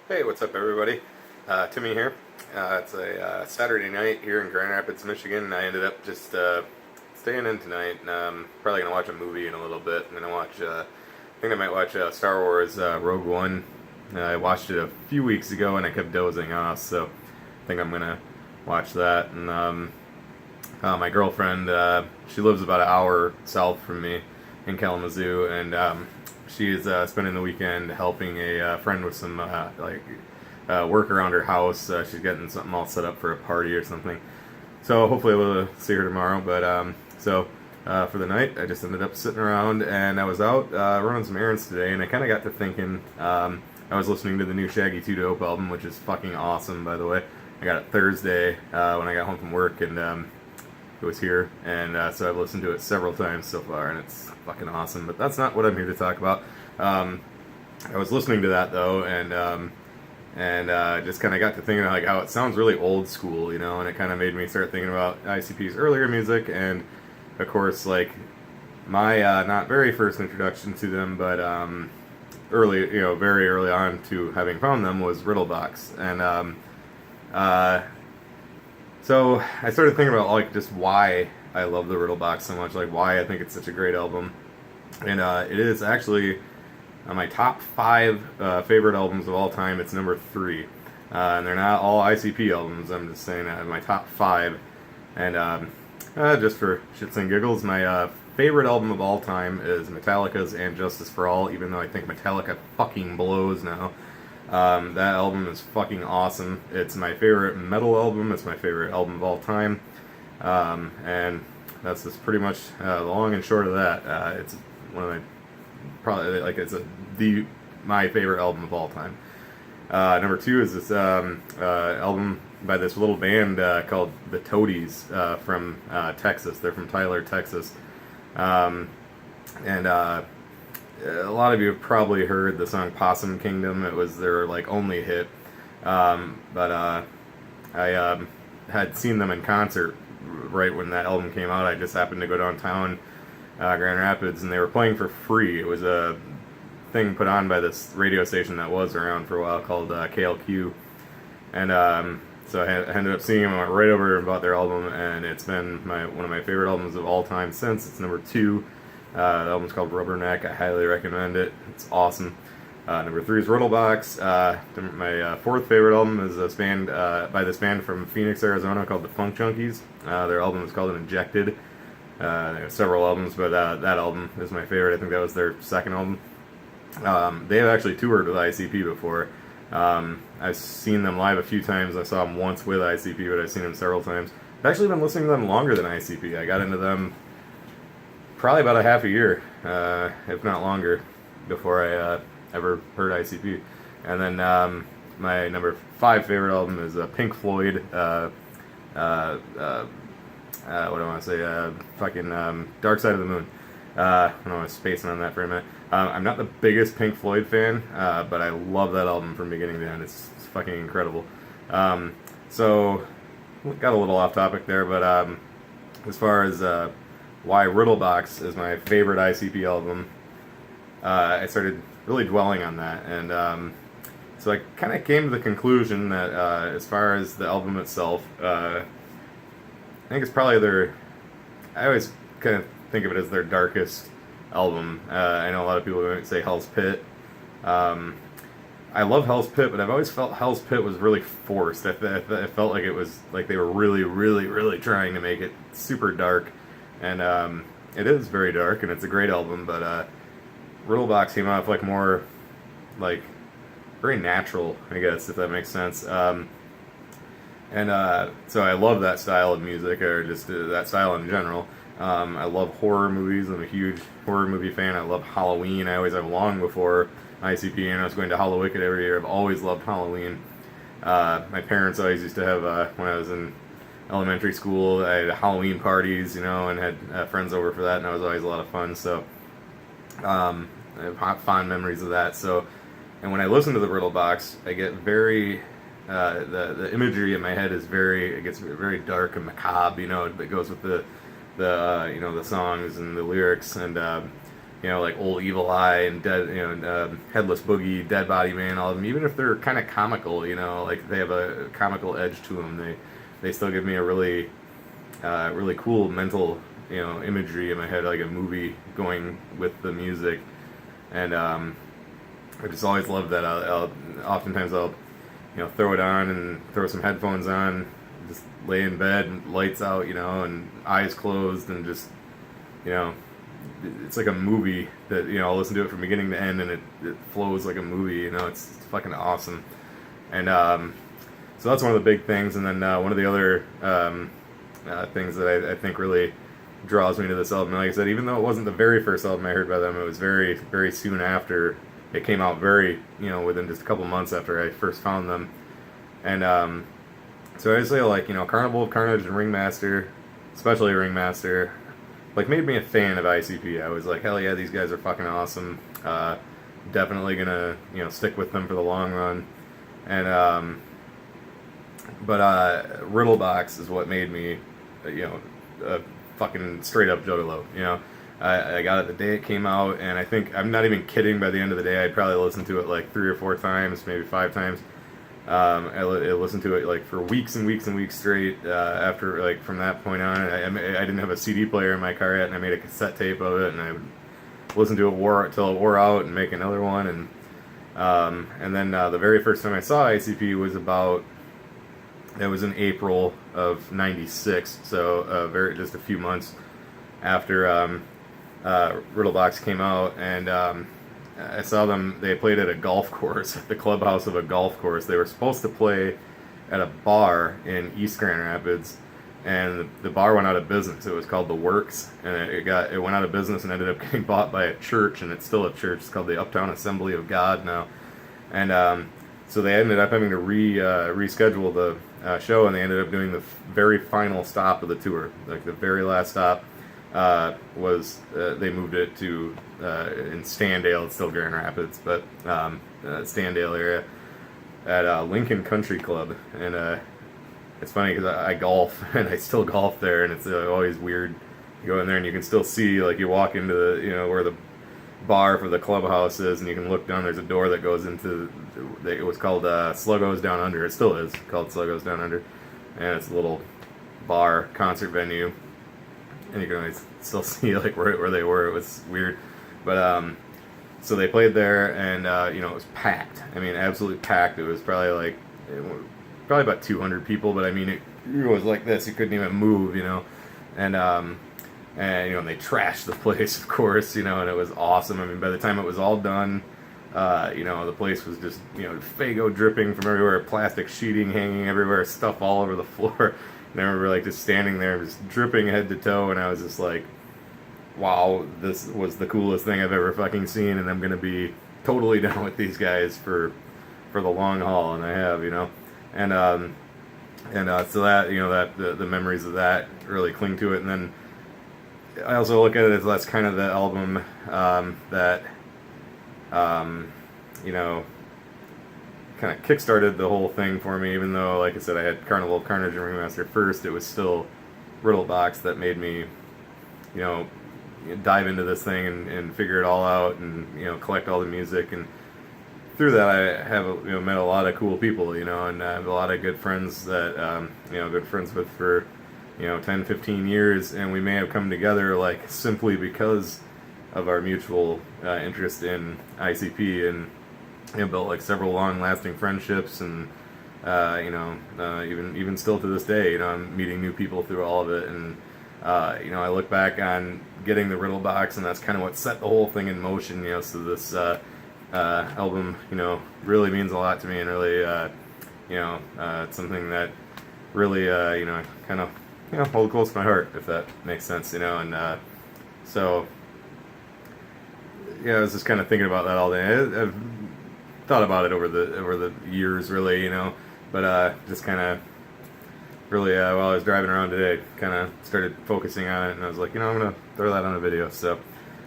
Hey, what's up, everybody? Timmy here. It's a Saturday night here in Grand Rapids, Michigan, and I ended up just staying in tonight. And, probably gonna watch a movie in a little bit. I'm gonna watch. I think I might watch Star Wars Rogue One. I watched it a few weeks ago, and I kept dozing off, so I think I'm gonna watch that. And my girlfriend, she lives about an hour south from me in Kalamazoo, and she's spending the weekend helping a friend with some work around her house. She's getting something all set up for a party or something. So hopefully we'll see her tomorrow. But for the night, I just ended up sitting around, and I was out running some errands today, and I kind of got to thinking. I was listening to the new Shaggy 2 Dope album, which is fucking awesome, by the way. I got it Thursday when I got home from work, and it was here, and so I've listened to it several times so far, and it's fucking awesome. But that's not what I'm here to talk about. I was listening to that though, and just kind of got to thinking like how it sounds really old school, you know, and it kind of made me start thinking about ICP's earlier music, and of course like my not very first introduction to them, but very early on to having found them was Riddle Box, and so I started thinking about like just why I love the Riddle Box so much, like why I think it's such a great album, and it is actually on my top five favorite albums of all time. It's number three, and they're not all ICP albums. I'm just saying that my top five, and just for shits and giggles, my favorite album of all time is Metallica's "And Justice for All." Even though I think Metallica fucking blows now. That album is fucking awesome. It's my favorite metal album. It's my favorite album of all time. And that's just pretty much the long and short of that. It's one of my probably like my favorite album of all time. Number two is this album by this little band called the Toadies from Texas. They're from Tyler, Texas, and a lot of you have probably heard the song "Possum Kingdom." It was their like only hit, but I had seen them in concert right when that album came out. I just happened to go downtown Grand Rapids, and they were playing for free. It was a thing put on by this radio station that was around for a while called KLQ, and so I ended up seeing them. I went right over and bought their album, and it's been one of my favorite albums of all time since. It's number two. The album's called Rubberneck. I highly recommend it. It's awesome. Number three is Riddle Box. My fourth favorite album is this band by this band from Phoenix, Arizona called the Funk Junkies. Their album is called Injected. They have several albums, but that album is my favorite. I think that was their second album. They have actually toured with ICP before. I've seen them live a few times. I saw them once with ICP, but I've seen them several times. I've actually been listening to them longer than ICP. I got into them probably about a half a year, if not longer, before I ever heard ICP. And then my number five favorite album is Pink Floyd. What do I want to say? Fucking Dark Side of the Moon. I don't know, I was spacing on that for a minute. I'm not the biggest Pink Floyd fan, but I love that album from beginning to end. It's fucking incredible. So, got a little off topic there, but as far as why Riddle Box is my favorite ICP album, I started really dwelling on that, and so I kind of came to the conclusion that as far as the album itself, I think it's probably I always kind of think of it as their darkest album. I know a lot of people might say Hell's Pit. I love Hell's Pit, but I've always felt Hell's Pit was really forced. I felt like it was like they were really, really, really trying to make it super dark, and it is very dark, and it's a great album. But Riddle Box came off like more like very natural, I guess, if that makes sense. And so I love that style of music, or just that style in general. I love horror movies. I'm a huge horror movie fan. I love Halloween. I always have, long before ICP, and I was going to Hallowicked every year. I've always loved Halloween. My parents always used to have, when I was in elementary school, I had Halloween parties, you know, and had friends over for that, and that was always a lot of fun. So I have fond memories of that. So, and when I listen to the Riddle Box, I get very the imagery in my head is it gets very dark and macabre, you know. It goes with the songs and the lyrics, and like Old Evil Eye and Dead, Headless Boogie, Dead Body Man, all of them. Even if they're kind of comical, like they have a comical edge to them, they still give me a really really cool mental imagery in my head, like a movie going with the music. And I just always love that. Oftentimes I'll throw it on and throw some headphones on, just lay in bed, lights out, and eyes closed, and just it's like a movie that I'll listen to it from beginning to end, and it flows like a movie. It's fucking awesome. And so that's one of the big things. And then one of the other things that I think really draws me to this album, like I said, even though it wasn't the very first album I heard by them, it was very, very soon after. It came out very, within just a couple months after I first found them. And so I say, like, Carnival of Carnage and Ringmaster, especially Ringmaster, like, made me a fan of ICP. I was like, hell yeah, these guys are fucking awesome. Definitely gonna, stick with them for the long run. And but Riddle Box is what made me, a fucking straight up juggalo. I got it the day it came out, and I think, I'm not even kidding, by the end of the day I'd probably listened to it like 3 or 4 times, maybe 5 times. I listened to it like for weeks and weeks and weeks straight. After, like, from that point on, I didn't have a CD player in my car yet, and I made a cassette tape of it, and I would listen to it till it wore out and make another one. And then the very first time I saw ICP was it was in April of '96, so just a few months after Riddle Box came out. And I saw them. They played at a golf course, at the clubhouse of a golf course. They were supposed to play at a bar in East Grand Rapids, and the bar went out of business. It was called The Works, and it went out of business and ended up getting bought by a church, and it's still a church. It's called the Uptown Assembly of God now. And so they ended up having to reschedule the show, and they ended up doing the very final stop of the tour. Like, the very last stop was they moved it to in Standale. It's still Grand Rapids, but Standale area at Lincoln Country Club. And it's funny because I golf, and I still golf there, and it's always weird. You go in there and you can still see, like, you walk into the where the bar for the clubhouse is, and you can look down. There's a door that goes into it was called Sluggo's Down Under. It still is called Sluggo's Down Under, and it's a little bar concert venue, and you can always still see, like, where they were. It was weird. But so they played there, and it was packed. I mean, absolutely packed. It was probably about 200 people, but I mean, it was like this. You couldn't even move, and they trashed the place, of course, and it was awesome. I mean, by the time it was all done, the place was just, Faygo dripping from everywhere, plastic sheeting hanging everywhere, stuff all over the floor. And I remember, like, just standing there, just dripping head to toe, and I was just like, wow, this was the coolest thing I've ever fucking seen, and I'm gonna be totally down with these guys for the long haul, and I have, and so that, that the memories of that really cling to it. And then I also look at it as that's kind of the album that kind of kickstarted the whole thing for me. Even though, like I said, I had Carnival of Carnage and Ringmaster first, it was still Riddle Box that made me dive into this thing and figure it all out, and collect all the music. And through that, I have met a lot of cool people, and I have a lot of good friends that I've been friends with for 10, 15 years, and we may have come together, like, simply because of our mutual interest in ICP, and built, like, several long-lasting friendships. And even still to this day, I'm meeting new people through all of it. And I look back on getting the Riddle Box, and that's kind of what set the whole thing in motion. So this album, really means a lot to me, and really, it's something that really, kind of, hold close to my heart, if that makes sense, And so, I was just kind of thinking about that all day. I've thought about it over the years, really, but just kind of really, while I was driving around today, kind of started focusing on it, and I was like, I'm gonna throw that on a video. So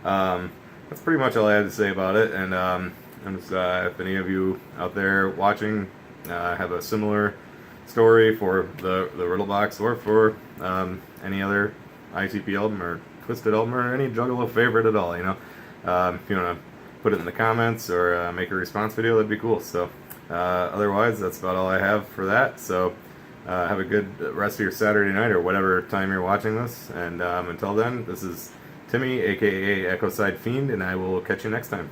that's pretty much all I had to say about it. And I'm just, if any of you out there watching have a similar story for the Riddle Box, or for any other ICP album or Twisted album, or any Juggalo favorite at all, If you want to put it in the comments or make a response video, that'd be cool. So otherwise, that's about all I have for that. So have a good rest of your Saturday night or whatever time you're watching this. And until then, this is Timmy, aka Echo Side Fiend, and I will catch you next time.